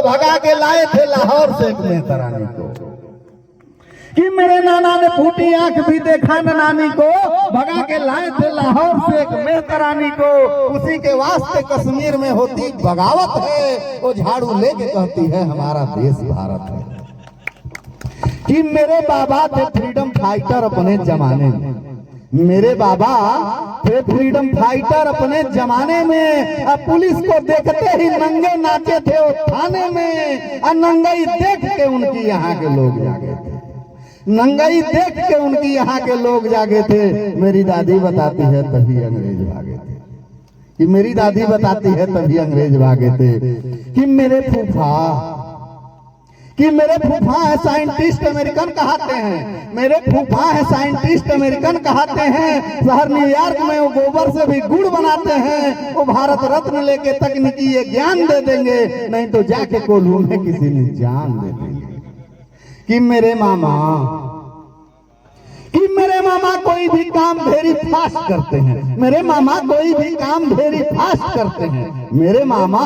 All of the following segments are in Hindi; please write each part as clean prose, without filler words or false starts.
भगा के लाए थे लाहौर से एक मेहतरानी को, कि मेरे नाना ने फूटी आंख भी देखा न नानी को, भगा के लाए थे लाहौर से एक मेहतरानी को। उसी के वास्ते कश्मीर में होती बगावत है, वो झाड़ू लेके कहती है हमारा देश भारत है। कि मेरे बाबा थे फ्रीडम फाइटर अपने जमाने में, मेरे बाबा थे फ्रीडम फाइटर अपने जमाने में। अब पुलिस को देखते ही नंगे नाचे थे वो थाने में, और नंगाई देख के उनकी यहाँ के लोग जागे थे, नंगाई देख के उनकी यहाँ के लोग जागे थे। मेरी दादी बताती है तभी अंग्रेज भागे थे, कि मेरी दादी बताती है तभी अंग्रेज भागे थे। कि मेरे फूफा है साइंटिस्ट अमेरिकन कहते हैं, मेरे फूफा है साइंटिस्ट अमेरिकन कहते हैं। शहर न्यूयॉर्क में वो गोबर से भी गुड़ बनाते हैं, वो भारत रत्न लेके तकनीकी ये ज्ञान दे देंगे, नहीं तो जाके कोल्हू में किसी ने जान दे देंगे। कि मेरे मामा कोई भी काम वेरी फास्ट करते हैं, मेरे मामा कोई भी काम वेरी फास्ट करते हैं, मेरे मामा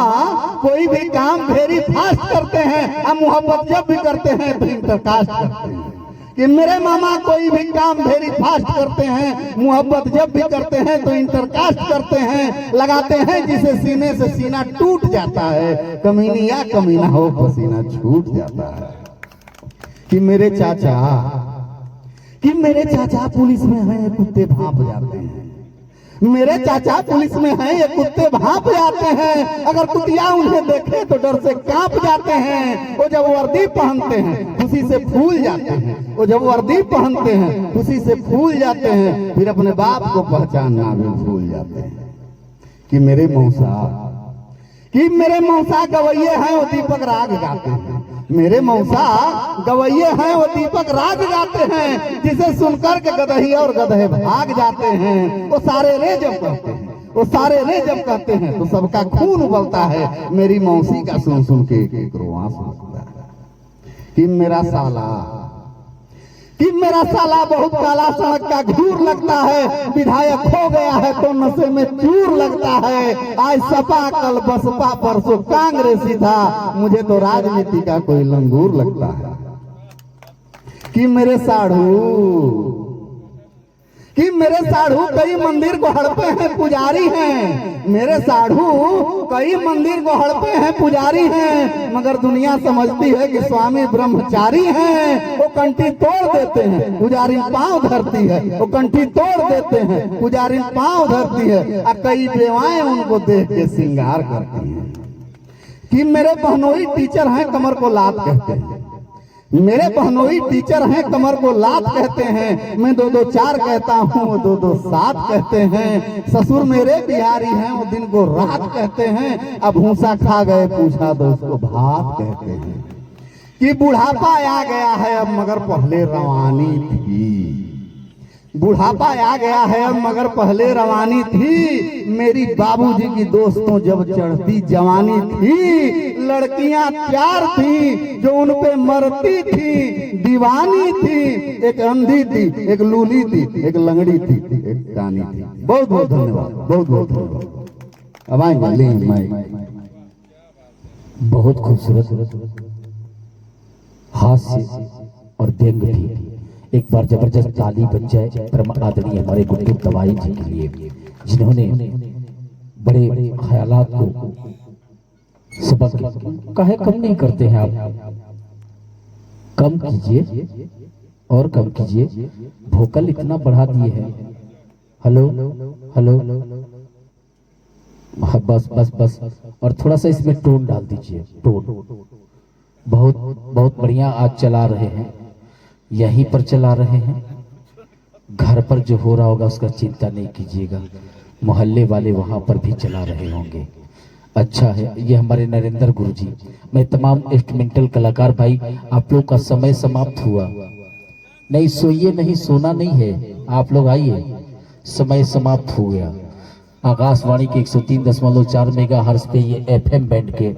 कोई भी काम वेरी फास्ट करते हैं। अब मोहब्बत जब भी करते हैं तो इंटरकास्ट करते हैं। कि मेरे मामा कोई भी काम वेरी फास्ट करते हैं, मोहब्बत जब भी करते हैं तो इंटरकास्ट करते हैं। लगाते हैं जिसे सीने से सीना टूट जाता है, कमीनी या कमीना हो पसीना छूट जाता है। कि मेरे चाचा पुलिस में हैं, ये कुत्ते भांप जाते हैं, मेरे चाचा पुलिस में हैं, ये कुत्ते भांप जाते हैं। अगर कुतिया उन्हें देखे तो डर से कांप जाते हैं। वो जब वर्दी पहनते हैं खुशी से फूल जाते हैं, वो जब वर्दी पहनते हैं खुशी से फूल जाते हैं, फिर अपने बाप को पहचानना भी भूल जाते हैं। कि मेरे मौसा गवैये हैं, वो दीपक राग गाते हैं, मेरे मौसा गवैये हैं, वो दीपक राग गाते हैं। जिसे सुनकर के गदही और गधे भाग जाते हैं। वो सारे रे जब कहते हैं तो सबका खून उबलता है। मेरी मौसी का सुन सुन के एक रोआं सूखता है। कि मेरा साला बहुत काला, सड़क का घूर लगता है, विधायक हो गया है तो नशे में चूर लगता है। आज सपा कल बसपा परसों कांग्रेसी था, मुझे तो राजनीति का कोई लंगूर लगता है। कि मेरे साढ़ू कई मंदिर को हड़पे हैं पुजारी हैं, मेरे साढ़ू कई मंदिर को हड़पे हैं पुजारी हैं। मगर दुनिया समझती है कि स्वामी ब्रह्मचारी हैं। वो कंठी तोड़ देते हैं, पुजारी पांव धरती है, वो कंठी तोड़ देते हैं, पुजारी पांव धरती है। और कई बेवाएं उनको देख के श्रृंगार करती हैं। कि मेरे बहनोई टीचर हैं, कमर को लात कहते हैं, मेरे बहनोई टीचर हैं, कमर को लात कहते हैं। मैं 2-2-4 कहता हूँ, वो 2-2-7 कहते हैं। ससुर मेरे बिहारी हैं, वो दिन को रात कहते हैं। अब भूसा खा गए पूछा तो उसको भात कहते हैं। कि बुढ़ापा आ गया है अब मगर पहले रवानी थी, बुढ़ापा आ गया है अब मगर पहले रवानी थी। मेरी बाबूजी की दोस्तों जब चढ़ती जवानी थी, लड़कियां 4 थी जो उन पे मरती थी, दीवानी थी। एक अंधी थी, एक लूली थी, एक लंगड़ी थी, एक कानी थी। बहुत बहुत धन्यवाद, बहुत बहुत धन्यवाद। अब आएंगे बहुत खूबसूरत हास्य और व्यंग भी। एक बार जबरदस्त ताली बन जाए परम आदरणीय हमारे गुड्डू दवाई जी के लिए, जिन्होंने बड़े ख्यालात को सबक कहे कम नहीं करते हैं आप, कम कीजिए और कम कीजिए। वोकल इतना बढ़ा दिए हैं। हेलो हेलो, बस बस बस, और थोड़ा सा इसमें टोन डाल दीजिए, टोन। बहुत बहुत बढ़िया आज चला रहे हैं, यहीं पर चला रहे हैं। घर पर जो हो रहा होगा उसका चिंता नहीं कीजिएगा, मोहल्ले वाले वहां पर भी चला रहे होंगे। अच्छा है, ये हमारे नरेंद्र गुरु जी। मैं तमाम इंस्ट्रूमेंटल कलाकार भाई, आप लोग का समय समाप्त हुआ। नहीं सोइए, नहीं सोना नहीं है, आप लोग आइए, समय समाप्त हो गया। आकाशवाणी के 103.4 मेगाहर्ट्ज पे ये FM बैंड के